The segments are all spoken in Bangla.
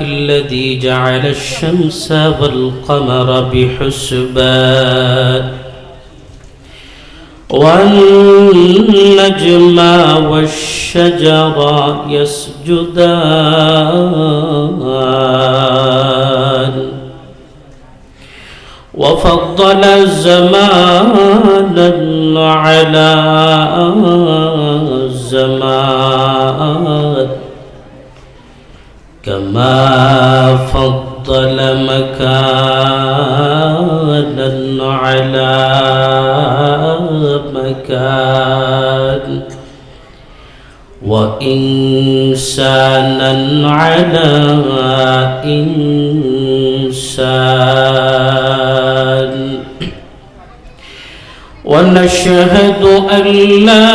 الذي جعل الشمس والقمر بحسبان والنجم والشجر يسجدان وفضل زمانا على زمان كما فضل مكانا على مكان وإنسانا على إنسان ونشهد أن لا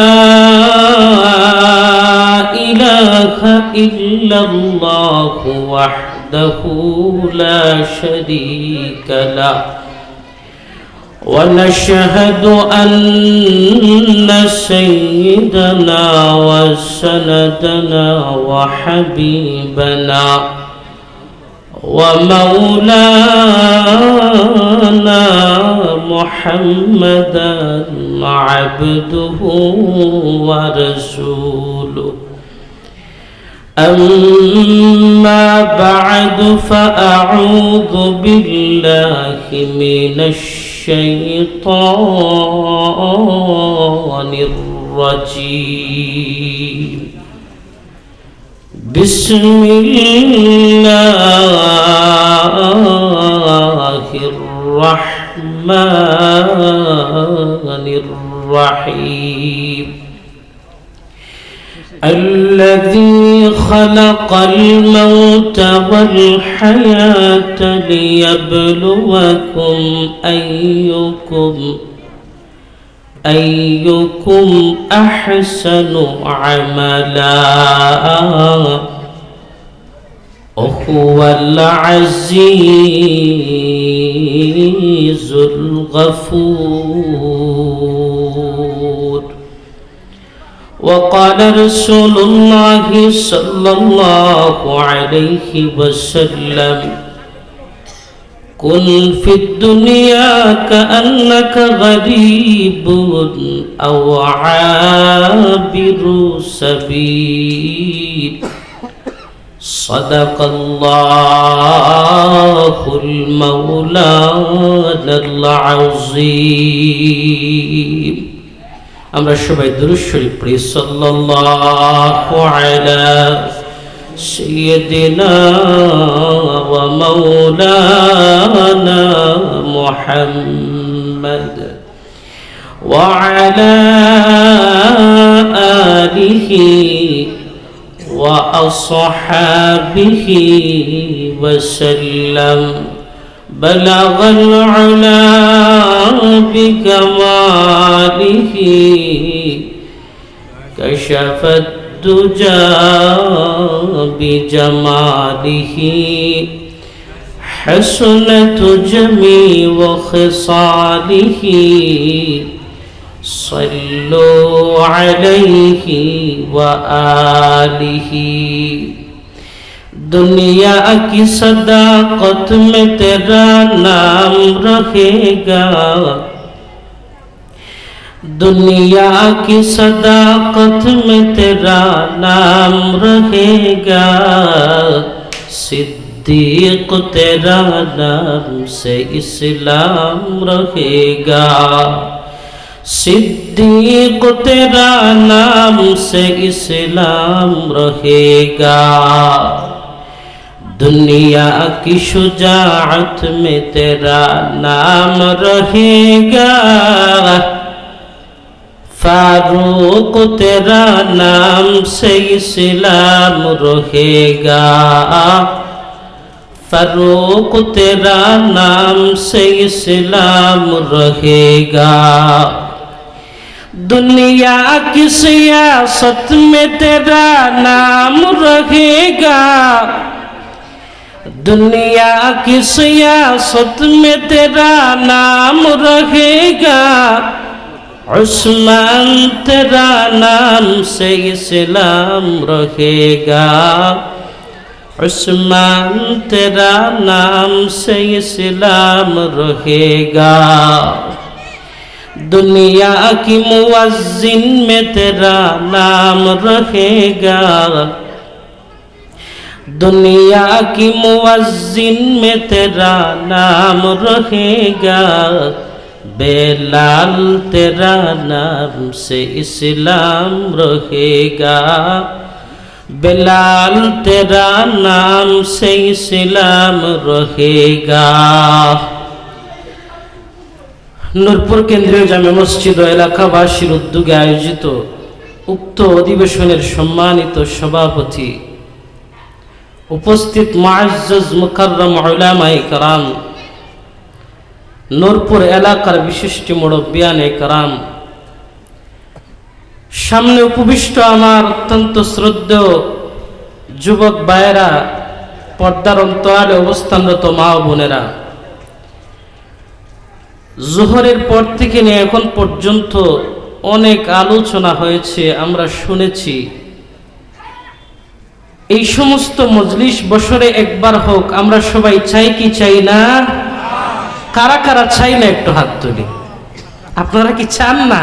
إله إلا الله وحده لا شريك له ونشهد أن سيدنا وسندنا وحبيبنا ومولانا محمدا عبده ورسوله أما بعد فأعوذ بالله من الشيطان الرجيم بسم الله الرحمن الرحيم الذي خلق الموت والحياة ليبلوكم أيكم أحسن عملا وهو العزيز الغفور وقال رسول الله صلى الله عليه وسلم كن في الدنيا كأنك غريب أو عابر سبيل صدق الله المولانا العظيم আমরা সবাই দুরূদ শরীফ পড়ি সাল্লাল্লাহু আলা সাইয়্যিদিনা ওয়া মাওলানা মুহাম্মদ ওয়া আলা আলিহি ওয়া আসহাবিহি ওয়া সাল্লাম بلغ العلا بكماله كشف الدجى بجماله حسنت جميع خصاله صلوا عليه وآله दुनिया की सदाकत में तेरा नाम रहेगा दुनिया की सदाकत में तेरा नाम रहेगा सिद्दीक तेरा नाम से इस्लाम रहेगा सिद्दीक तेरा नाम से इस्लाम रहेगा दुनिया की शुजाअत में तेरा नाम रहेगा फारूक तेरा नाम से इस्लाम रहेगा फारूक तेरा नाम से इस्लाम रहेगा दुनिया की सियासत में तेरा नाम रहेगा दुनिया की सियासत में तेरा नाम रहेगा उस्मान तेरा नाम से इस्लाम रहेगा उस्मान तेरा नाम से इस्लाम रहेगा, दुनिया की मुअज्जिन में तेरा नाम रहेगा, दुनिया की मुअज्जिन में तेरा नाम रहेगा, बेलाल तेरा नाम से इस्लाम रहेगा, बेलाल तेरा नाम से इस्लाम रहेगा। নূরপুর কেন্দ্রীয় জামে মসজিদ ও এলাকাবাসীর উদ্যোগে আয়োজিত উক্ত অধিবেশনের সম্মানিত সভাপতি, উপস্থিত মুআজ্জাজ মুকাররম উলামায়ে কেরাম, নূরপুর এলাকার বিশিষ্ট মুরব্বিয়ানে কেরাম, সামনে উপবিষ্ট আমার অত্যন্ত শ্রদ্ধেয় যুবক ভাইয়েরা, পর্দার অন্তরালে অবস্থানরত মা ও বোনেরা, জোহরের পর থেকে নিয়ে এখন পর্যন্ত অনেক আলোচনা হয়েছে, আমরা শুনেছি। এই সমস্ত মজলিস বছরে একবার হোক, আমরা সবাই চাই কি চাই না? কারা কারা চাই না একটু হাত তুলি। আপনারা কি চান না?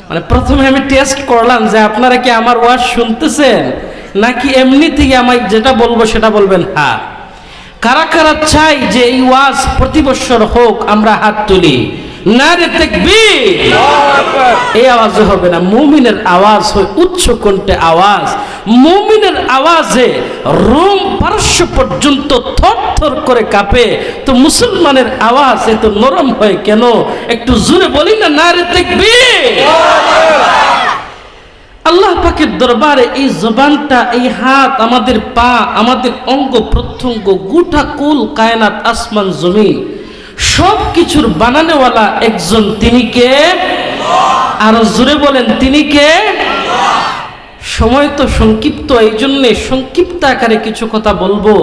মানে প্রথমে আমি টেস্ট করলাম যে আপনারা কি আমার ওয়াজ শুনতেছেন নাকি এমনি থেকে আমি যেটা বলবো সেটা বলবেন হ্যাঁ। কারা কারা চাই যে এই ওয়াজ প্রতি বছর হোক? আমরা হাত তুলি। নারে তাকবীর। এই আওয়াজে হবে না, মুমিনের আওয়াজ হয় উচ্চ কণ্ঠে আওয়াজ। মুমিনের আওয়াজে রোম পারস্য পর্যন্ত থরথর করে কাঁপে, তো মুসলমানের আওয়াজ এত নরম হয় কেন? একটু জোরে বলি না, নারে তাকবীর। আল্লাহ পাকের দরবারে এই জবানটা, এই হাত, আমাদের পা, আমাদের অঙ্গ প্রত্যঙ্গ, গোটা কুল কায়নাত, আসমান জমিন সব কিছুর বানানোওয়ালা একজন, তিনি কে? আরো জোরে বলেন, তিনি কে? সময় তো সংক্ষিপ্ত, এই জন্যে সংক্ষিপ্ত আকারে কিছু কথা বলবো।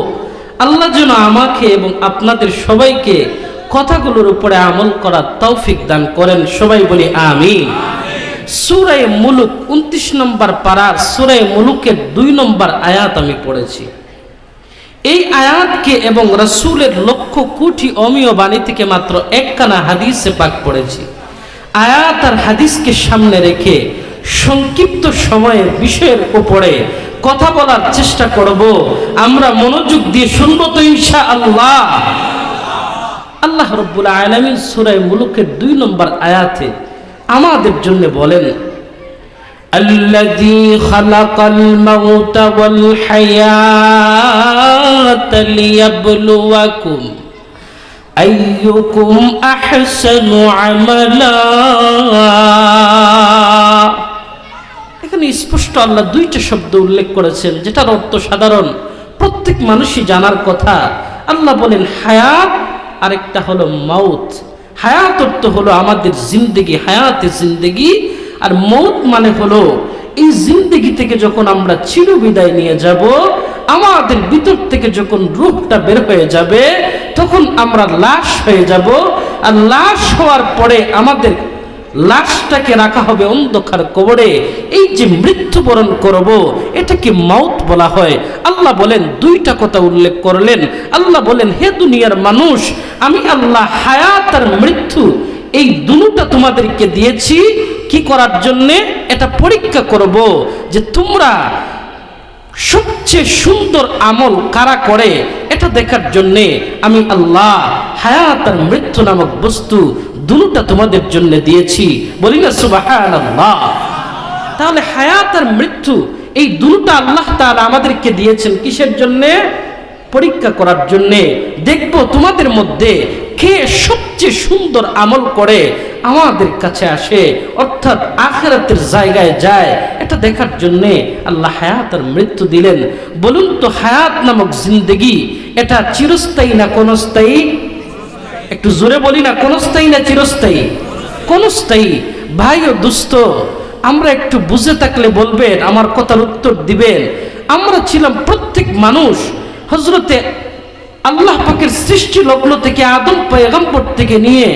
আল্লাহ যেন আমাকে এবং আপনাদের সবাইকে কথাগুলোর উপরে আমল করার তৌফিক দান করেন। সবাই বলি আমিন। সূরা মুলুক 29 নম্বর পারার সূরা মুলুকের 2 নম্বর আয়াত আমি পড়েছি। এই আয়াতকে এবং রাসূলের লক্ষ কোটি অমীয় বাণী থেকে মাত্র একখানা হাদিসে পাক পড়েছি। আয়াত আর হাদিসকে সামনে রেখে সংক্ষিপ্ত সময়ে বিষয়ের উপরে কথা বলার চেষ্টা করব। আমরা মনোযোগ দিয়ে শুনবো তো ইনশাআল্লাহ। আল্লাহ রাব্বুল আলামিন সূরা মুলুকের 2 নম্বর আয়াতে আমাদের জন্য বলেন, আল্লাযী খালাকাল মাউতা ওয়াল হায়াতা লিয়াবলুয়াকুম আইয়ুকুম আহসানু আমালা। এখানে স্পষ্ট আল্লাহ 2টা শব্দ উল্লেখ করেছেন, যেটার অর্থ সাধারণ, প্রত্যেক মানুষই জানার কথা। আল্লাহ বলেন হায়াত, আরেকটা হলো মাউত। হায়াত অর্থ হলো আমাদের জিন্দেগি, হায়াতে জিন্দেগি, আর মৌত মানে হলো এই জিন্দেগি থেকে যখন আমরা চিরবিদায় নিয়ে যাব, আমাদের ভিতর থেকে যখন রূহটা বের হয়ে যাবে, তখন আমরা লাশ হয়ে যাব। আর লাশ হওয়ার পরে আমাদের লাশটাকে রাখা হবে অন্ধকার কবরে। এই যে মৃত্যুবরণ করব, এটাকে মাউত বলা হয়। আল্লাহ বলেন 2টা কথা উল্লেখ করলেন। আল্লাহ বলেন, হে দুনিয়ার মানুষ, আমি আল্লাহ হায়াত আর মৃত্যু এই দুটোটা তোমাদেরকে দিয়েছি কি করার জন্যে? এটা পরীক্ষা করব যে তোমরা সবচেয়ে সুন্দর আমল কারা করে, এটা দেখার জন্যে আমি আল্লাহ হায়াত আর মৃত্যু নামক বস্তু দুটোটা তোমাদের জন্য দিয়েছি। বলি না সুবহানাল্লাহ। তাহলে হায়াত আর মৃত্যু এই দুটোটা আল্লাহ তাআলা আমাদেরকে দিয়েছেন কিসের জন্যে? পরীক্ষা করার জন্যে। দেখব তোমাদের মধ্যে কে সবচেয়ে সুন্দর আমল করে আমাদের কাছে আসে, অর্থাৎ আখিরাতের জায়গায় যায়, এটা দেখার জন্যে আল্লাহ হায়াত আর মৃত্যু দিলেন। বলুন তো, হায়াত নামক জিন্দেগি এটা চিরস্থায়ী না কোনস্থায়ী? একটু জোরে বলি না, কোনস্থায়ী না চিরস্থায়ী? কোনস্থায়ী। ভাই ও দোস্ত, আমরা একটু বুঝে থাকলে বলবেন, আমার কথার উত্তর দিবেন। আমরা ছিলাম প্রত্যেক মানুষ হযরতে আল্লাহ পাকের সৃষ্টি লগ্ন থেকে আদম পয়গম্বর থেকে নিয়ে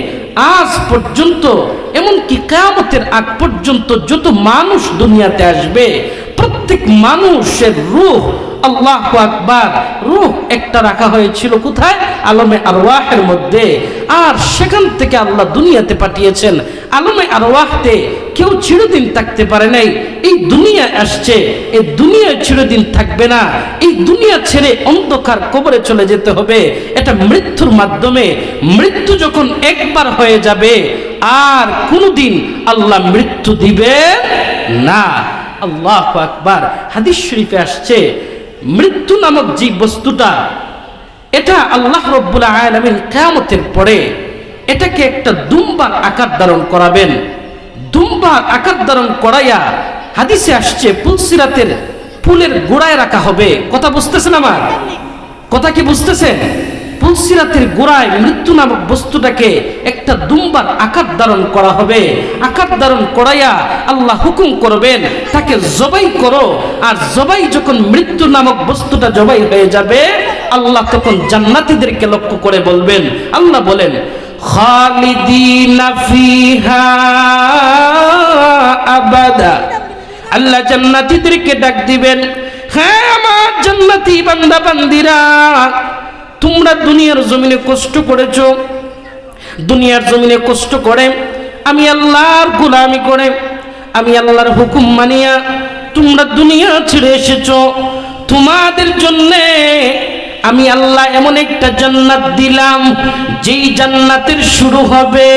আজ পর্যন্ত, এমনকি কিয়ামতের আগ পর্যন্ত যত মানুষ দুনিয়াতে আসবে, প্রত্যেক মানুষের রূহ আল্লাহু আকবার, রূহ একটা রাখা হয়েছিল কোথায়? আলমে আরওয়াহের মধ্যে। আর সেখান থেকে আল্লাহ দুনিয়াতে পাঠিয়েছেন। আলমে আরওয়াহতে কেউ চিরদিন থাকতে পারে নাই। এই দুনিয়া আসছে, এই দুনিয়ায় চিরদিন থাকবে না। এই দুনিয়া ছেড়ে অন্ধকার কবরে চলে যেতে হবে। এটা মৃত্যুর মাধ্যমে। মৃত্যু যখন একবার হয়ে যাবে আর কোনোদিন আল্লাহ মৃত্যু দিবে না। আল্লাহু আকবার। হাদিস শরীফে আসছে, মৃত্যু নামক যে বস্তুটা, এটা আল্লাহ রাব্বুল আলামিন কিয়ামতের পরে এটাকে একটা দুম্বার আকার ধারণ করাবেন। দুম্বার আকার ধারণ করাইয়া হাদিসে আসছে পুলসিরাতের পুলের গোড়ায় রাখা হবে। কথা বুঝতেছেন আমার কথা? কি বুঝতেছেন? পুলসিরাতের গোড়ায় মৃত্যু নামক বস্তুটাকে একটা দুম্বার আকার ধারণ করা হবে। আকার ধারণ করাইয়া আল্লাহ হুকুম করবেন তাকে জবাই করো। আর জবাই যখন মৃত্যু নামক বস্তুটা জবাই হয়ে যাবে, আল্লাহ তখন জান্নাতীদেরকে লক্ষ্য করে বলবেন, আল্লাহ বলেন, খালিদিনা ফিহা আবাদা। আল্লাহ জান্নাতীদেরকে ডাক দিবেন, হ্যাঁ আমার জান্নাতি বান্দা বান্দিরা, তোমরা দুনিয়ার জমিনে কষ্ট করেছো। দুনিয়ার জমিনে কষ্ট করে আমি আল্লাহর গোলামি করে, আমি আল্লাহর হুকুম মানিয়া তোমরা দুনিয়া ছেড়ে এসেছো। তোমাদের জন্যে আমি আল্লাহ এমন একটা জান্নাত দিলাম, যেই জান্নাতের শুরু হবে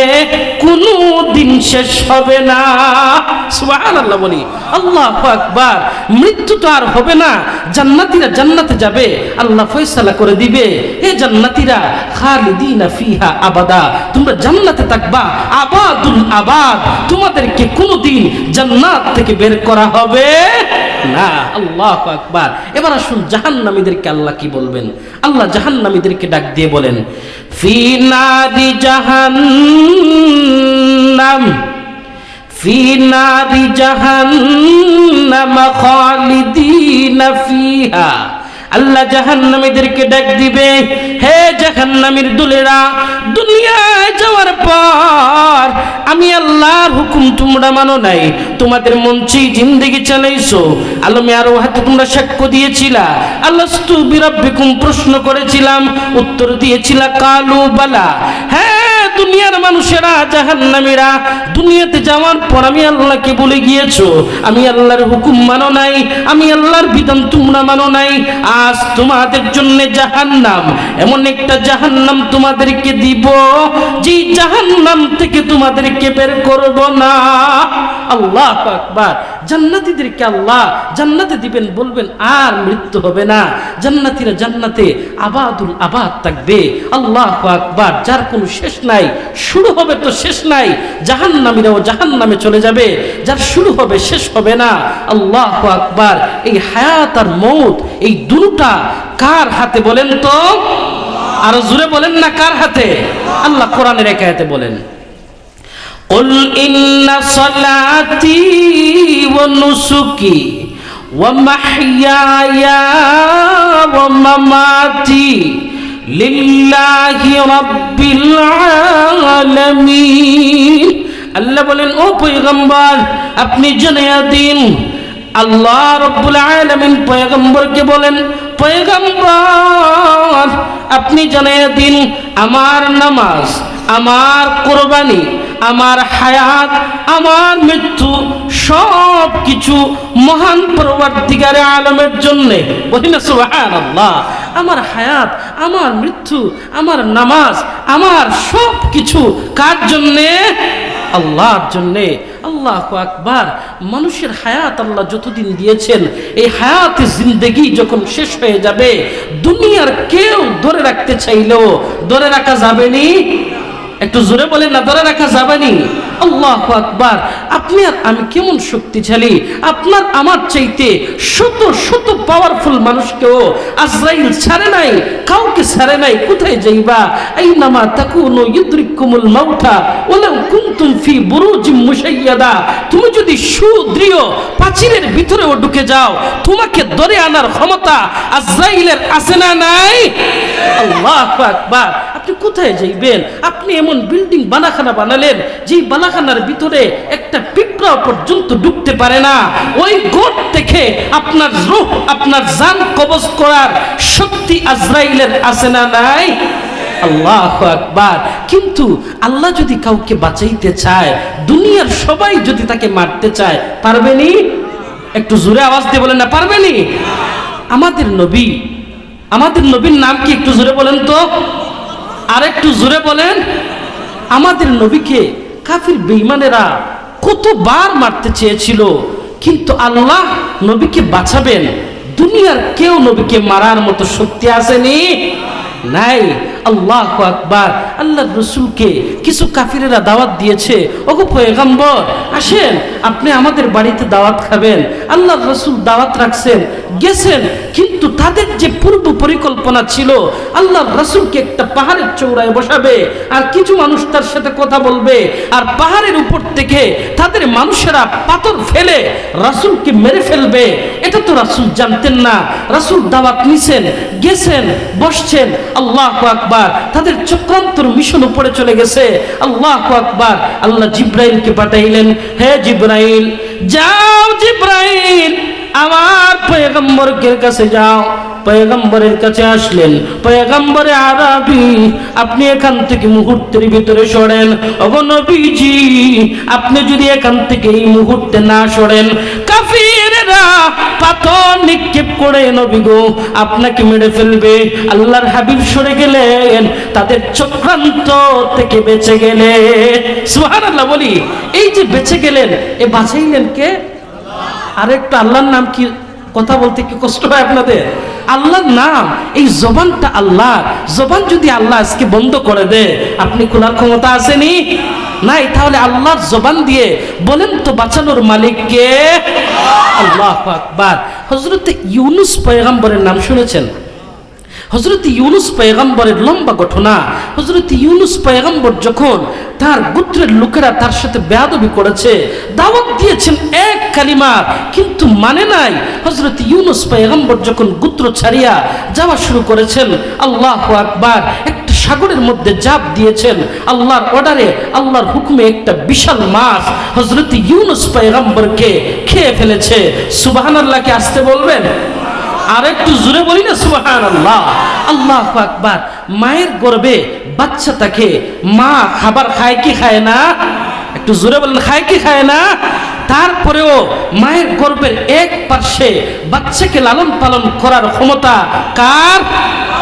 কোনো দিন শেষ হবে না। সুবহানাল্লাহ বলি, আল্লাহু আকবার। মৃত্যু তো আর হবে না, জান্নাতীরা জান্নাতে যাবে। আল্লাহ ফয়সালা করে দিবে, হে জান্নাতীরা খালিদিনা ফিহা আবাদা, তোমরা জান্নাতে থাকবা আবাদুল আবাদ। তোমাদেরকে কোনোদিন জান্নাত থেকে বের করা হবে না। আল্লাহু আকবার। এবার আসুন জাহান্নামীদেরকে আল্লাহ কি বলবেন? আল্লাহ জাহান্নামীদেরকে ডাক দিয়ে বলেন, ফি নারি জাহান্নাম, ফি নারি জাহান্নাম খালিদিনা ফিহা। আল্লাহ জাহান্নামীদেরকে ডাক দিবে, হে জাহান্নামীর দুলেরা, দুনিয়ায় যাওয়ার পর আমি আল্লাহর হুকুম তোমরা মানো নাই, তোমাদের মন চেয়ে জিন্দেগি চালাইছো। আলমে আরওয়াহতে তোমরা সাক্ষ্য দিয়েছিলা, আলাস্তু বিরাব্বিকুম প্রশ্ন করেছিলাম, উত্তর দিয়েছিলা কালু বালা। হ্যাঁ দুনিয়ার মানুষেরা, জাহান্নামীরা, দুনিয়াতে যাওয়ার পর আমি আল্লাহকে বলে গিয়েছো, আমি আল্লাহর হুকুম মানো নাই, আমি আল্লাহর বিধান তোমরা মানো নাই। আজ তোমাদের জন্য জাহান্নাম, এমন একটা জাহান্নাম তোমাদেরকে দিব, যে জাহান্নাম থেকে তোমাদেরকে বের করব না। আল্লাহু আকবার। জান্নাতীদেরকে আল্লাহ জান্নাতে দিবেন, বলবেন আর মৃত্যু হবে না। জান্নাতীরা জান্নাতে আবাদুল আবাদ থাকবে। আল্লাহু আকবার। যার কোনো শেষ নাই, শুরু হবে তো শেষ নাই। জাহান্নামীরাও জাহান্নামে চলে যাবে, যার শুরু হবে শেষ হবে না। আল্লাহু আকবার। এই হায়াত আর মউত, এই দুটোটা কার হাতে বলেন তো? আরো জোরে বলেন না, কার হাতে? আল্লাহ কোরআনের এক আয়াতে বলেন, কুল ইন্না সালাতি ওয়া নুসুকি ওয়া মাহইয়ায়া ওয়া মামাতি লিল্লাহি রাব্বিল আলামিন। আল্লাহ বলেন, ও পয়গম্বর আপনি জানিয়ে দিন। আল্লাহ রাব্বুল আলামিন পয়গম্বরকে বলেন, পয়গম্বর আপনি জানিয়ে দিন, আমার নামাজ, আমার কুরবানি, আমার হায়াত, আমার মৃত্যু সব কিছু মহান পরওয়ারদিগারে আলমের জন্য। বলি না সুবহানাল্লাহ। আমার হায়াত, আমার মৃত্যু, আমার নামাজ, আমার সব কিছু কার জন্যে? আল্লাহর জন্যে। আল্লাহু আকবার। মানুষের হায়াত আল্লাহ যতদিন দিয়েছেন, এই হায়াতে জিন্দেগি যখন শেষ হয়ে যাবে, দুনিয়ার কেউ ধরে রাখতে চাইলেও ধরে রাখা যাবে নি। একটু জোরে বলেন না, ধরে রাখা যাবে নি। আল্লাহু আকবার। আপনি আর আমি কেমন শক্তিশালী, আপনার আমার চাইতে শত শত পাওয়ারফুল মানুষকেও আজরাইল ছাড়ে নাই, কাউকে ছাড়ে নাই। কোথায় যাইবা? আইনামা তাকুনু ইউদরিকুমুল মাউতা ওয়ালাউ কুনতুম ফি বুরুজিম মুশাইয়াদা। তুমি যদি সুদৃঢ় প্রাচীরের ভিতরেও ঢুকে যাও, তোমাকে ধরে আনার ক্ষমতা আজরাইলের আছে না নাই? আল্লাহু আকবার। আপনি কোথায় যাইবেন? আপনি এমন বিল্ডিং বানাখানা বানালেন, যেই বানাখানার ভিতরে একটা টুকরা পর্যন্ত ঢুকতে পারে না। ওই গোট থেকে আপনার রূহ, আপনার জান কবজ করার শক্তি আজরাইলের আছে না নাই? আল্লাহু আকবার। কিন্তু আল্লাহ যদি কাউকে বাঁচাইতে চায়, দুনিয়ার সবাই যদি তাকে মারতে চায়, পারবেনি? একটু জোরে আওয়াজ দিয়ে বলেন না, পারবেনি? আমাদের নবীর নাম কি একটু জোরে বলেন তো, আর একটু জোরে বলেন। আমাদের নবীকে কাফির বেঈমানেরা কতবার মারতে চেয়েছিল, কিন্তু আল্লাহ নবীকে বাঁচাবেন। দুনিয়ার কেউ নবীকে মারার মতো শক্তি আসেনি, নাই। আল্লাহু আকবার। আল্লাহর রাসূলকে কিছু কাফিরেরা দাওয়াত দিয়েছে, ওগো পয়গম্বর আসেন, আপনি আমাদের বাড়িতে দাওয়াত খাবেন। আল্লাহর রাসূল দাওয়াত রাখছেন, গেছেন, কিন্তু তাদের যে পূর্ব পরিকল্পনা ছিল আল্লাহর রাসূলকে একটা পাহাড়ের চূড়ায় বসাবে, আর কিছু মানুষ তার সাথে কথা বলবে, আর পাহাড়ের উপর থেকে তাদের মানুষেরা পাথর ফেলে রাসূলকে মেরে ফেলবে। এটা তো রাসূল জানতেন না। রাসূল দাওয়াত নিছেন, গেছেন, বসছেন। আল্লাহু আকবার। তাদের চক্রান্তর মিশন উপরে চলে গেছে। আল্লাহু আকবার। আল্লাহ জিব্রাইলকে পাঠাইলেন, হে জিব্রাইল, যাও জিব্রাইল, আমার পয়গম্বরের কাছে যাও। পয়গম্বরের কাছে আসলেন। পয়গম্বরে আরবি, আপনি এখান থেকে মুহূর্তের ভিতরে সরেন। ওগো নবীজি, আপনি যদি এখান থেকে এই মুহূর্তে না সরেন, কাফিররা পাথর নিক্ষেপ করে নবী গো আপনাকে মেরে ফেলবে। আল্লাহর হাবিব সরে গেলেন, তাদের চক্রান্ত থেকে বেঁচে গেলেন। সুবহানাল্লাহ বলি। এই যে বেঁচে গেলেন, এ বাঁচাইলেন কে? আর একটু আল্লাহর নাম কি কথা বলতে কি কষ্ট হয় আপনাদের? আল্লাহর নাম, এই জবানটা আল্লাহ। জবান যদি আল্লাহ আজকে বন্ধ করে দেয়, আপনি খোলার ক্ষমতা আসেনি? নাই। তাহলে আল্লাহর জবান দিয়ে বলেন তো, বাঁচানোর মালিক কে? আল্লাহু আকবার। হযরত ইউনূস পয়গম্বরের নাম শুনেছেন? হযরত ইউনূস পয়গম্বরের লম্বা ঘটনা। হযরত ইউনূস পয়গম্বর যখন তার গোত্রের লোকেরা তার সাথে বেয়াদবি করেছে, দাওয়াত দিয়েছেন এক কালিমা, কিন্তু মানে নাই। হযরত ইউনূস পয়গম্বর যখন গোত্র ছাড়িয়া যাওয়া শুরু করেছেন, আল্লাহু আকবার, একটা সাগরের মধ্যে ঝাঁপ দিয়েছেন। আল্লাহর অর্ডারে, আল্লাহর হুকুমে একটা বিশাল মাছ হযরত ইউনূস পয়গম্বরকে খেয়ে ফেলেছে। সুবহানাল্লাহকে আসতে বলবেন? আর একটু জোরে বলি না সুবহানাল্লাহ। আল্লাহু আকবার। মায়ের গর্ভে বাচ্চা থাকে, মা খাবার খায় কি খায় না? একটু জোরে বলেন, খায় কি খায় না? তারপরেও মায়ের গর্ভের এক পার্শ্বে বাচ্চাকে লালন পালন করার ক্ষমতা কার?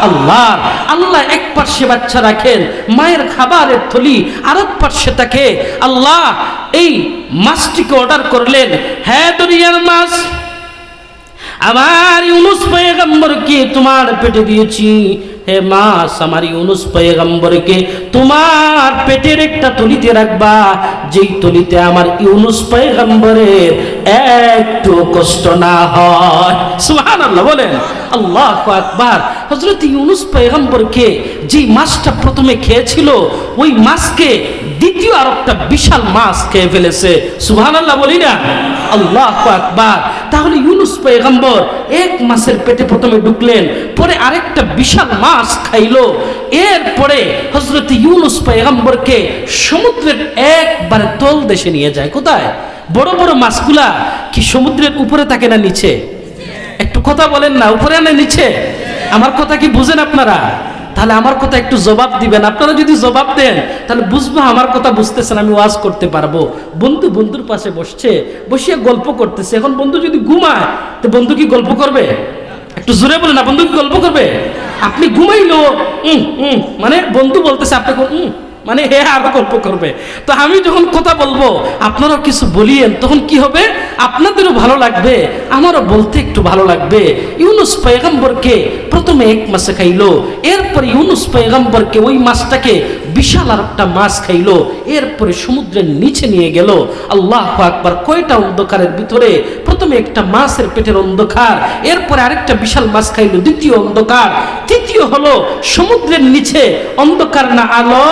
আল্লাহ। আল্লাহ এক পার্শ্বে বাচ্চা রাখেন, মায়ের খাবারের থলি আর এক পার্শ্বে থাকে। আল্লাহ এই মাছটিকে অর্ডার করলেন, হ্যাঁ দরিয়ার মাছ, আমার ইউনূস পয়গম্বরকে তোমার পেটে দিয়েছি। হে মাছ, আমার ইউনূস পয়গম্বরকে তোমার পেটের একটা তলিতে রাখবা, যেই তলিতে আমার ইউনূস পয়গম্বরের একটু কষ্ট না হয়। সুবহানাল্লাহ বলেন। আল্লাহু আকবার। হযরত ইউনূস পয়গম্বরকে যেই মাছটা প্রথমে খেয়েছিল, ওই মাছকে দ্বিতীয় আর একটা বিশাল মাছ খেয়ে ফেলেছে। সুবহানাল্লাহ বলি না? আল্লাহু আকবার। তাহলে ইউনূস পয়গম্বর এক মাছের পেটে প্রথমে ঢুকলেন, পরে আরেকটা বিশাল মাছ খাইলো। এরপরে হযরত ইউনূস পয়গম্বরকে সমুদ্রের একবারে তল দেশে নিয়ে যায়। কোথায়? বড় বড় মাছগুলা কি সমুদ্রের উপরে থাকে না নিচে? একটু কথা বলেন না, উপরে না নিচে? আমার কথা কি বুঝেন আপনারা? তাহলে আমার কথা একটু জবাব দিবেন। আপনারা যদি জবাব দেন তাহলে বুঝবো আমার কথা বুঝতেছেন, আমি ওয়াজ করতে পারবো। বন্ধু বন্ধুর পাশে বসছে, বসিয়ে গল্প করতেছে। এখন বন্ধু যদি ঘুমায়, তো বন্ধু কি গল্প করবে? একটু জোরে বলে না, বন্ধু কি গল্প করবে? আপনি ঘুমাইলো মানে বন্ধু বলতেছে, আপনি মানে হে আরো গল্প করবে। তো আমি যখন কথা বলবো, আপনারাও কিছু বলিয়েন, তখন কি হবে? আপনাদেরও ভালো লাগবে, আমারও বলতে একটু ভালো লাগবে। ইউনূস পয়গম্বরকে প্রথমে এক মাছে খাইলো, এরপরে ইউনূস পয়গম্বরকে ওই মাছটাকে বিশাল আর একটা মাছ খাইলো, এরপরে সমুদ্রের নিচে নিয়ে গেল। আল্লাহু আকবার। কয়টা অন্ধকারের ভিতরে? প্রথমে একটা মাছের পেটের অন্ধকার, এরপরে আরেকটা বিশাল মাছ খাইলো, দ্বিতীয় অন্ধকার, তৃতীয় হলো সমুদ্রের নিচে অন্ধকার না আলো?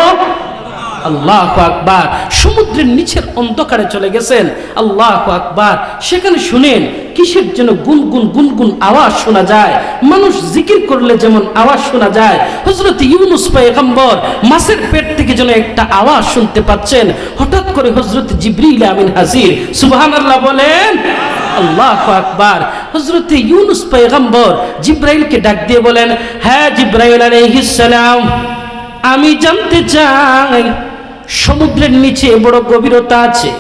আল্লাহু আকবার। সমুদ্রের নিচের অন্ধকারে চলে গেছেন, আল্লাহু আকবার। সেখানে শুনেন কিসের যেন গুনগুন গুনগুন আওয়াজ শোনা যায়, মানুষ জিকির করলে যেমন আওয়াজ শোনা যায়। হযরত ইউনূস পয়গম্বর মাছের পেট থেকে যেন একটা আওয়াজ শুনতে পাচ্ছেন। হঠাৎ করে হযরত জিবরিল আমিন হাজির, সুবহানাল্লাহ বলেন, আল্লাহু আকবার। হযরত ইউনূস পয়গম্বর জিবরাইলকে ডাক দিয়ে বলেন, হ্যাঁ জিবরাইল আলাইহিস সালাম, আমি জানতে চাই সমুদ্রের নিচে বড় গভীরতা আছে,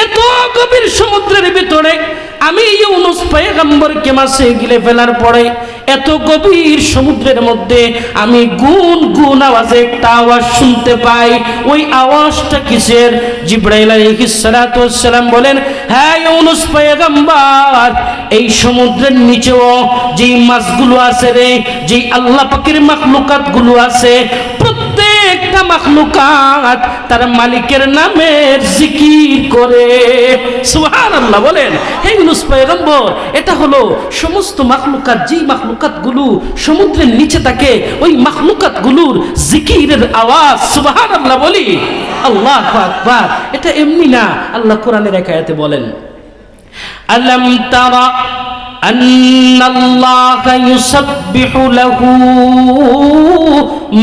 এত গভীর সমুদ্রের ভিতরে আমি ইউনূস পয়গম্বরকে মাছে গিলে ফেলার পরে এত গভীর সমুদ্রের মধ্যে আমি গুন গুন আওয়াজে একটা আওয়াজ শুনতে পাই, ওই আওয়াজটা কিসের? জিবরাইল আলাইহিস সালাতু ওয়াস সালাম বলেন, হ্যাঁ ইউনূস পয়গম্বর, এই সমুদ্রের নিচেও যেই মাছগুলো আছে রে, যেই আল্লাহ পাকের মাখলুকাত গুলো আছে, প্রত্যেকটা মাখলুকাত তার মালিকের নামের জিকির করে। সুবহানাল্লাহ বলেন। হে ইউনূস পয়গম্বর, এটা হলো সমস্ত মাখলুকাত, যেই মাখলুকাত গুলো সমুদ্রের নিচে থাকে, ওই মাখলুকাত গুলোর জিকিরের আওয়াজ। সুবহানাল্লাহ বলি, আল্লাহু আকবার। এটা এমনি না, আল্লাহ কোরআনের এক আয়াতে বলেন, আলাম তারা আন্নাল্লাহা ইউসাব্বিহু লাহু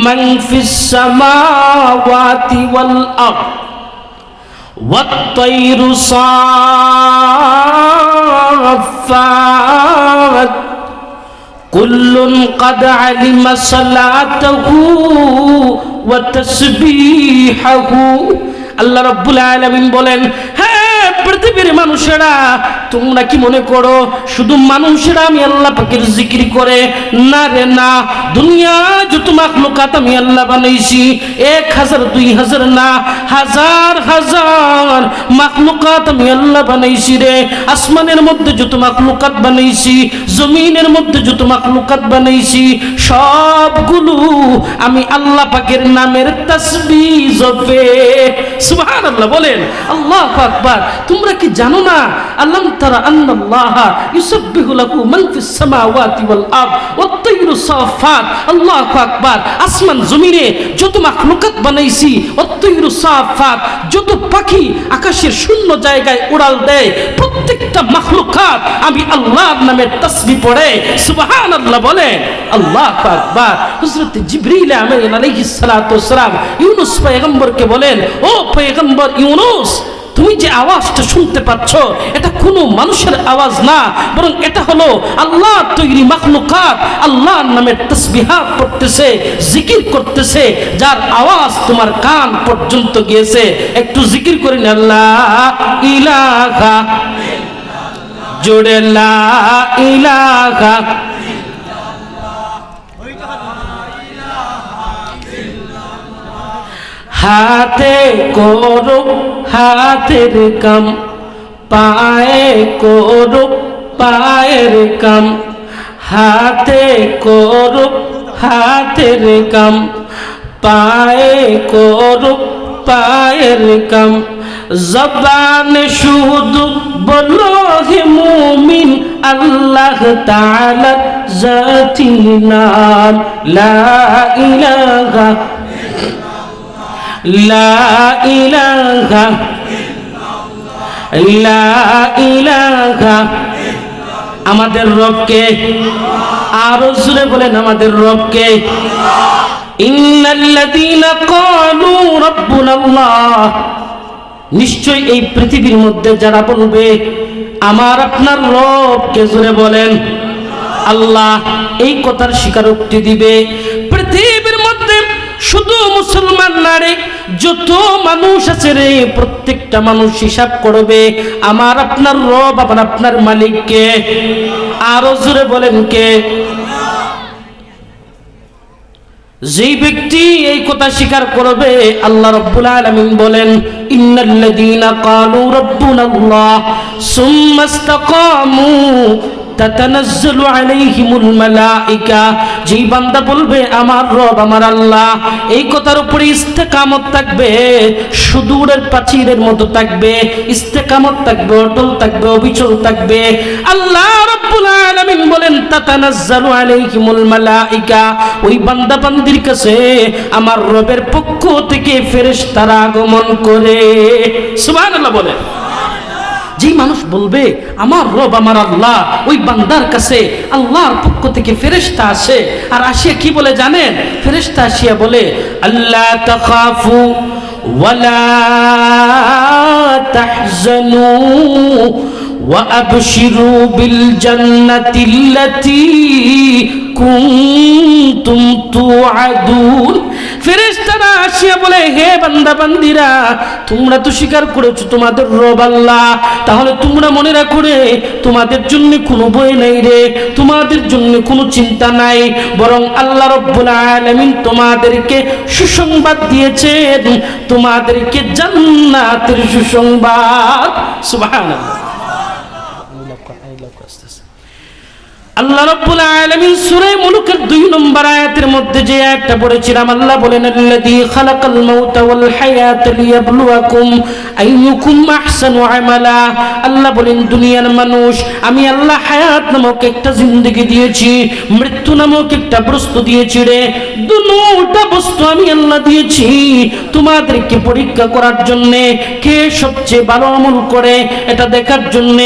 মান ফিস সামাওয়াতি ওয়াল আরদ والطير صافات كل قد علم صلاته وتسبيحه। আল্লাহ রাব্বুল আলামিন বলেন, হ্যাঁ পৃথিবীর মানুষেরা, তোমরা কি মনে করো শুধু মানুষেরা আমি আল্লাহ পাকের জিকির করে? না রে না, দুনিয়া যত মাখলুকাত আমি আল্লাহ বানাইছি 1000 2000 না, হাজার হাজার মাখলুকাত আমি আল্লাহ বানাইছি রে। আসমানের মধ্যে যত মাখলুকাত বানাইছি, জমিনের মধ্যে যত মাখলুকাত বানাইছি, সবগুলো আমি আল্লাহ পাকের নামের তাসবিহ জপে। সুবহানাল্লাহ বলেন, আল্লাহু আকবার। তোমরা কি জানো না, আলাম তারা আন্নাল্লাহা ইউসাব্বিহু লাহু মান ফিস সামাওয়াতি ওয়াল আরদ ওয়াত তায়রু সাফাত। আল্লাহু আকবার। আসমান জমিনে যত মাখলুকাত বানাইছি, ওয়াত তায়রু সাফাত, যত পাখি আকাশের শূন্য জায়গায় উড়াল দেয়, প্রত্যেকটা মাখলুকাত আমি আল্লাহর নামের তাসবিহ পড়ে। সুবহানাল্লাহ বলেন, আল্লাহু আকবার। হযরত জিবরিল আলাইহিস সালাতু ওয়াস সালাম ইউনূস পয়গম্বরকে বলেন, ও পয়গম্বর ইউনূস, তুমি যে আওয়াজটা শুনতে পাচ্ছ, এটা কোনো মানুষের আওয়াজ না, বরং এটা হলো আল্লাহর তৈরি মাখলুকাত আল্লাহর নামের তাসবিহাত পড়তেছে, জিকির করতেছে, যার আওয়াজ তোমার কান পর্যন্ত গিয়েছে। একটু জিকির করেন, আল্লাহ ইলাহা ইল্লাল্লাহ, জোরে লা ইলাহা। হাতে করো হাতের কাম, পায়ে করো পায়ের কাম, হাতে করো হাতের কাম, পায়ে করো পায়ের কাম, জবান শুধু বলো হে মুমিন আল্লাহ তাআলা জাতি নাম, লা ইলাহা লা ইলাহা লা ইলাহা। আমাদের রবকে আরো জোরে বলেন, আমাদের রবকে। ইন্নাল্লাযীনা ক্বালু রাব্বুনাল্লাহ, নিশ্চয় এই পৃথিবীর মধ্যে যারা বলবে আমার আপনার রবকে, জোরে বলেন আল্লাহ, এই কথার স্বীকারোক্তি দিবে। পৃথিবীর মধ্যে শুধু মুসলমান না রে, যত মানুষ আছে রে, প্রত্যেকটা মানুষ হিসাব করবে আমার আপনার রব, আমার আপনার মালিককে। আরো জোরে বলেন কে? যেই ব্যক্তি এই কথা স্বীকার করবে, আল্লাহ রাব্বুল আলামিন বলেন, ইন্নাল্লাযীনা ক্বালু রাব্বুনাল্লাহ সুম্মা ইসতাকামু তাতানাজ্জালু আলাইহিমুল মালাইকা, যেই বান্দা বলবে আমার রব আমার আল্লাহ, এই কথার উপরে ইস্তেকামত থাকবে, সুদূরের প্রাচীরের মতো থাকবে, ইস্তেকামত থাকবে, অটল থাকবে, অবিচল থাকবে। আল্লাহ রাব্বুল আলামিন বলেন তাতানাজ্জালু আলাইহিমুল মালাইকা, ওই বান্দা বান্দির কাছে আমার রবের পক্ষ থেকে ফেরেশতারা আগমন করে। সুবহানাল্লাহ বলে। যেই মানুষ বলবে আমার রব আমার আল্লাহ, ওই বান্দার কাছে আল্লাহর পক্ষ থেকে ফেরেশতা আসে। আর আসিয়া কি বলে জানেন? ফেরেশতা আসিয়া বলে আল্লাহ তাখাফু ওয়ালা তাহজানু ওয়া আবশিরু বিল জান্নাতিল্লাতী কুনতুম তুআদুন। ফেরেশতারা আসিয়া বলে হে বান্দা বান্দিরা, তোমরা তো স্বীকার করেছো তোমাদের রব আল্লাহ, তাহলে তোমরা মনে রাখো রে, তোমাদের জন্য কোনো ভয় নাই রে, তোমাদের জন্য কোনো চিন্তা নাই, বরং আল্লাহ রাব্বুল আলামিন তোমাদেরকে সুসংবাদ দিয়েছেন, তোমাদেরকে জান্নাতের সুসংবাদ। সুবহানাল্লাহ। আল্লাহ রাব্বুল আলামিন সূরা মুলুকের 2 নম্বর আয়াতের মধ্যে যে আয়াতটা পড়েছিলাম, আল্লাহ বলেন আল্লাযী খালাকাল মাউতা ওয়াল হায়াতা লিয়াবলুয়াকুম আইয়ুকুম আহসানু আমালা। আল্লাহ বলেন দুনিয়ার মানুষ, আমি আল্লাহ হায়াত নামক একটা জিন্দেগি দিয়েছি, মৃত্যু নামক একটা বস্তু দিয়েছি রে। দুটো বস্তু আমি আল্লাহ দিয়েছি তোমাদেরকে পরীক্ষা করার জন্য, কে সবচেয়ে ভালো আমল করে এটা দেখার জন্য।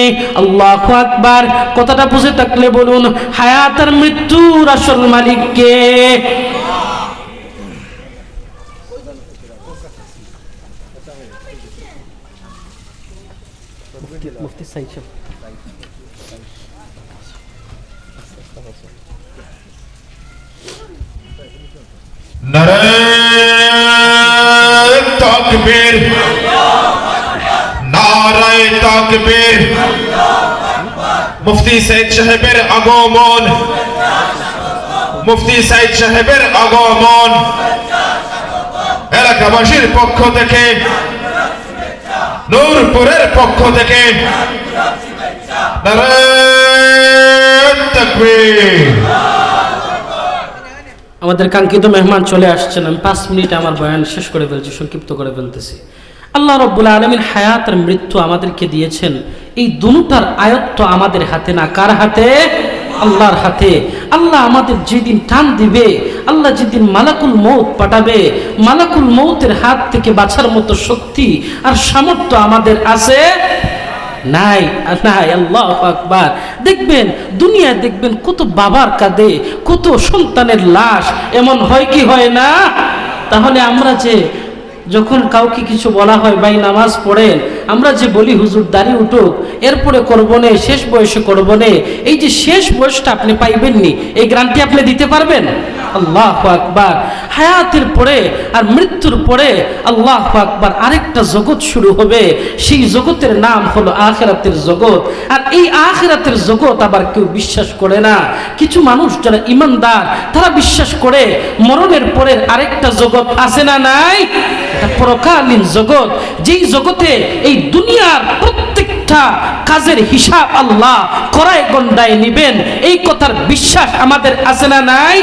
আল্লাহু আকবার। কথাটা বুঝে থাকলে বলুন হায়াত আর মৃত্যুর আসল মালিক কে? মুফতি সাইদ। নারে তাকবীর, নারে তাকবীর। মুফতি সাইদ সাহেবের আগমন, মুফতি সাইদ সাহেবের আগমন এলাকাবাসীর পক্ষ থেকে, নূরপুরের পক্ষ থেকে নারে তাকবীর। আমাদের কাঙ্ক্ষিত মেহমান চলে আসছেন। আমি 5 মিনিটে আমার বয়ান শেষ করে ফেলছি, সংক্ষিপ্ত করে ফেলতেছি। আল্লাহ রাব্বুল আলামিন হায়াত আর মৃত্যু আমাদেরকে দিয়েছেন, এই দুটার আয়ত্ত আমাদের হাতে না। কার হাতে? আল্লাহর হাতে। আল্লাহ আমাদের যেদিন টান দিবে, আল্লাহ যেদিন মালাকুল মউত পাঠাবে, মালাকুল মউতের হাত থেকে বাঁচার মতো শক্তি আর সামর্থ্য আমাদের আছে নাই? নাই। আল্লাহু আকবার। দেখবেন দুনিয়া, দেখবেন কত বাবার কাঁধে কত সন্তানের লাশ, এমন হয় কি হয় না? তাহলে আমরা যে যখন কাউকে কিছু বলা হয় ভাই নামাজ পড়েন, আমরা যে বলি হুজুর দাড়ি উঠুক, এরপরে করবো নে, শেষ বয়সে করবো নে, এই যে শেষ বয়সটা আপনি পাইবেননি, এই গ্যারান্টি আপনি দিতে পারবেন? আল্লাহু আকবার। হায়াতের পরে আর মৃত্যুর পরে আল্লাহু আকবার আরেকটা জগৎ শুরু হবে, সেই জগতের নাম হলো আখিরাতের জগৎ। আর এই আখিরাতের জগৎ আবার কেউ বিশ্বাস করে না। কিছু মানুষ যারা ইমানদার তারা বিশ্বাস করে মরণের পরের আরেকটা জগৎ আছে না নাই? এটা পরকালীন জগৎ, যেই জগতে এই দুনিয়ার প্রত্যেকটা কাজের হিসাব আল্লাহ করায় গন্ডায় নিবেন, এই কথার বিশ্বাস আমাদের আছে না নাই?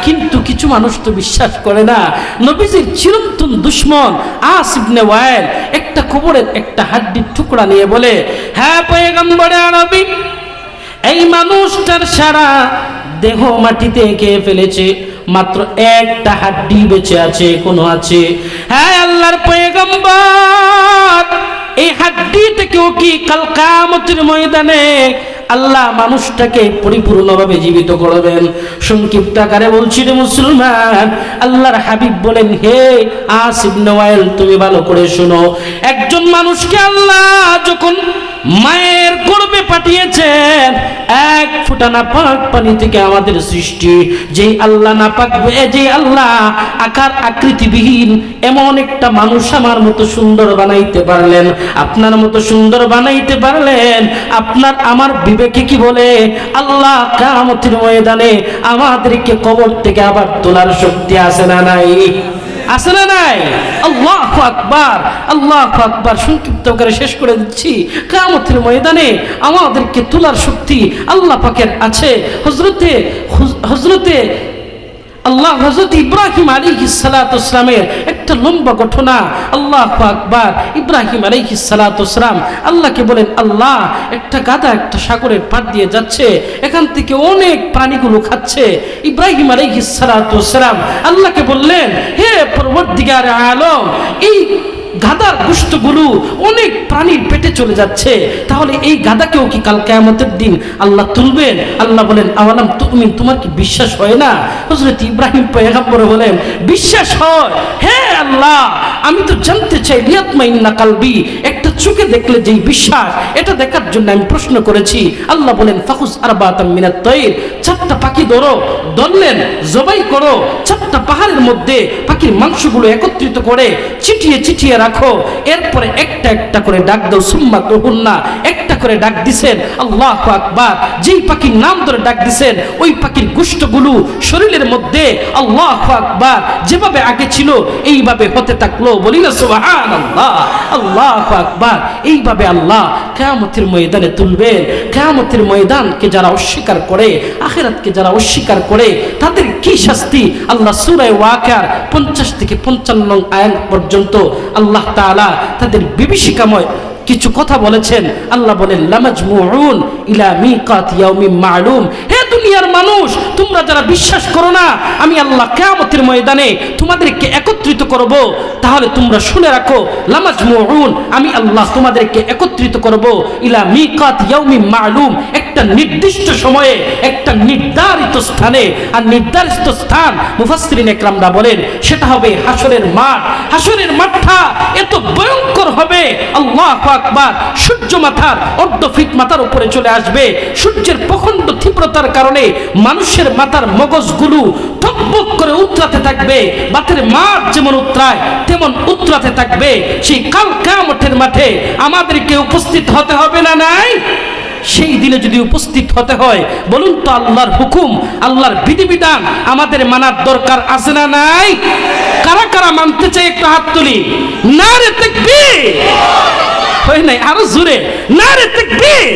কিন্তু কিছু মানুষ তো বিশ্বাস করে না। নবীজির চিরন্তন দুশমন আস ইবনে ওয়াইল একটা কবরের একটা হাড্ডির টুকরা নিয়ে বলে, হ্যাঁ পয়গম্বরে আরবি, এই মানুষটার সারা দেহ মাটিতে খেয়ে ফেলেছে, মাত্র একটা হাড্ডি বেঁচে আছে, এখনো আছে। হ্যাঁ আল্লাহর পয়গম্বর, এই হাড্ডি থেকেও কি কাল কিয়ামতের ময়দানে আল্লাহ মানুষটাকে পরিপূর্ণভাবে জীবিত করবেন? সংক্ষিপ্ত আকারে বলছি রে মুসলমান, আল্লাহর হাবিব বলেন, হে আস ইবনে ওয়াইল তুমি ভালো করে শোনো, একজন মানুষকে আল্লাহ যখন মায়ের গর্ভে পাঠিয়েছেন, এক ফোঁটা নাপাক পানি থেকে আমাদের সৃষ্টি, যেই আল্লাহ নাপাক, যেই আল্লাহ আকার আকৃতিবিহীন এমন একটা মানুষ আমার মতো সুন্দর বানাইতে পারলেন, আপনার মতো সুন্দর বানাইতে পারলেন, আপনার আমার বিবেকে কি বলে? আল্লাহ কিয়ামতের ময়দানে আমাদেরকে কবর থেকে আবার তোলার শক্তি আছে না নাই? আছে না নাই? আল্লাহু আকবার, আল্লাহু আকবার। সংক্ষিপ্ত করে শেষ করে দিচ্ছি। কিয়ামতের ময়দানে আমাদেরকে তোলার শক্তি আল্লাহ পাকের আছে। হযরতে হযরত ইব্রাহিম আলাইহিস সালাতু ওয়াসসালামের একটা লম্বা ঘটনা। আল্লাহু আকবার। ইব্রাহিম আলাইহিস সালাতু ওয়াসসালাম আল্লাহকে বলেন, আল্লাহ, একটা গাধা একটা সাগরের পাড় দিয়ে যাচ্ছে, এখান থেকে অনেক প্রাণীগুলো খাচ্ছে। ইব্রাহিম আলাইহিস সালাতু ওয়াসসালাম আল্লাহকে বললেন, হে পরওয়ারদিগারে আলম, এই গাদার গোশতগুলো অনেক প্রাণীর পেটে চলে যাচ্ছে, তাহলে এই গাদাকেও কি কাল কিয়ামতের দিন আল্লাহ তুলবেন? আল্লাহ বলেন, আওয়ালাম তুমিন, তোমার কি বিশ্বাস হয় না? হযরত ইব্রাহিম পয়গম্বর বলেন, বিশ্বাস হয়। হ্যাঁ আল্লাহ, আমি তো জানতে চাই, লিয়াতমাইন্না কালবি, একটা চোখে দেখলে যেই বিশ্বাস, এটা দেখার জন্য আমি প্রশ্ন করেছি। আল্লাহ বলেন, ফাখুজ আরবাতাম মিনাত তাইর, 4টা পাখি ধরো, ধরলেন, জবাই করো, 4টা পাহাড়ের মধ্যে পাখির মাংসগুলো একত্রিত করে চিটিয়ে চিটিয়ে রাখো, এরপরে একটা একটা করে ডাক দাও, সুম্মা তুহুন্না, একটা করে ডাক দিছেন। আল্লাহু আকবার। যেই পাখির নাম ধরে ডাক দিছেন, ওই পাখির গোশতগুলো শরীরের মধ্যে আল্লাহু আকবার যেভাবে আগে ছিল এইভাবে হতে থাকলো। বলি না সুবহানাল্লাহ, আল্লাহু আকবার। এইভাবে আল্লাহ কিয়ামতের ময়দানে তুলবেন। কিয়ামতের ময়দানকে যারা অস্বীকার করে, আখিরাতকে যারা অস্বীকার করে, তাদের কি শাস্তি? আল্লাহ সূরা ওয়াকিয়ার 50 থেকে 55 আয়াত পর্যন্ত আল্লাহ তাআলা তাদের বিভীষিকাময় কিছু কথা বলেছেন। আল্লাহ বলেন, লামাজমুউন ইলা মিকাত ইয়াউমিন মা'লুম। হে দুনিয়ার মানুষ, তোমরা যারা বিশ্বাস করো না আমি আল্লাহ কিয়ামতের ময়দানে তোমাদেরকে একত্রিত করব, তাহলে তোমরা শুনে রাখো, লামাজমুউন, আমি আল্লাহ তোমাদেরকে একত্রিত করব ইলা মিকাত ইয়াউমিন মা'লুম, একটা নির্দিষ্ট সময়ে, একটা নির্ধারিত স্থানে। আর নির্ধারিত স্থান মুফাসসিরিন ইকরামরা বলেন সেটা হবে হাসরের মাঠ। হাসরের মাঠটা এত ভয়ঙ্কর হবে, আল্লাহু আকবার। সূর্য মাথার অর্ধ ফিট মাথার উপরে চলে আসবে। সূর্যের প্রখণ্ড তীব্রতার কারণে মানুষের মাথার মগজগুলো টকবক করে উতরাতে থাকবে। বাতের মাঠ যেমন উতরায় তেমন উতরাতে থাকবে। সেই কাল কিয়ামতের মাঠে আমাদেরকে উপস্থিত হতে হবে না নাই? সেই দিনে যদি উপস্থিত হতে হয়, বলুন তো আল্লাহর হুকুম, আল্লাহর বিধিবিধান আমাদের মানার দরকার আছে না নাই? কারা কারা মানতে চাই একটু হাত তুলি। নারে তাকবীর। হয় নাই? আরো জোরে নারে তাকবীর।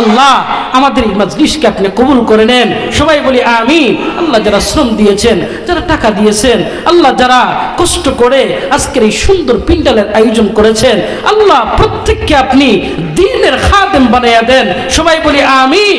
আল্লাহ আমাদের এই মাজলিসকে আপনি কবুল করে নেন। সবাই বলি আমিন। আল্লাহ যারা শ্রম দিয়েছেন, যারা টাকা দিয়েছেন, আল্লাহ যারা কষ্ট করে আজকের এই সুন্দর পিন্ডালের আয়োজন করেছেন, আল্লাহ প্রত্যেককে আপনি দ্বীনের খাদেম বানাইয়া দেন। সবাই বলি আমিন।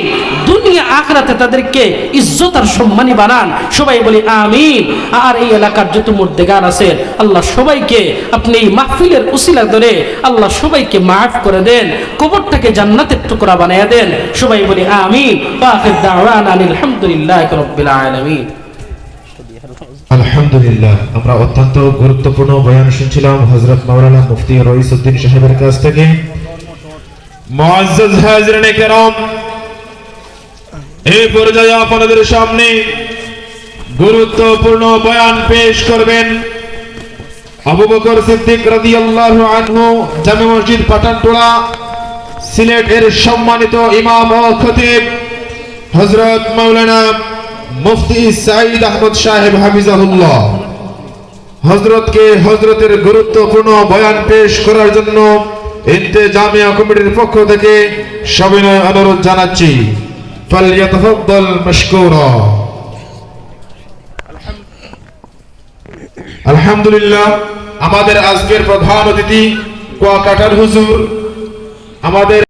দুনিয়া আখিরাতে তাদেরকে ইজ্জত আর সম্মানী বানান। সবাই বলি আমিন। আর এই এলাকার যত মুর্দেগান আছেন, আল্লাহ সবাইকে আপনি এই মাহফিলের উসিলা ধরে আল্লাহ সবাইকে মাফ করে দেন, কবরটাকে জান্নাতের টুকরা বানাইয়া দেন। সবাই বলি আমিন। আখির দাওয়ানা আলহামদুলিল্লাহি রাব্বিল আলামিন। আলহামদুলিল্লাহ। আমরা অত্যন্ত গুরুত্বপূর্ণ বয়ান শুনছিলাম হযরত মাওলানা মুফতি রইসউদ্দিন সাহেবের কাছ থেকে। মুআজ্জাজ হাজিরিন কিরাম, এই পর্যায়ে আপনাদের সামনে গুরুত্বপূর্ণ বয়ান পেশ করবেন আবু বকর সিদ্দিক রাদিয়াল্লাহু আনহু, জামে মসজিদ পাঠানটোলা, সিলেট এর সম্মানিত ইমাম ও খতিব হযরত মাওলানা মুফতি সাঈদ আহমদ সাহেব হাফিজাহুল্লাহ। হযরতকে হযরতের গুরুত্বপূর্ণ বয়ান পেশ করার জন্য ইন্তেজামিয়া কমিটির পক্ষ থেকে সবিনয় অনুরোধ জানাচ্ছি। ফালইয়াতাফাদ্দাল মাশকুরা। আলহামদুলিল্লাহ। আমাদের আজকের প্রধান অতিথি কুয়াকাটার হুজুর, আমাদের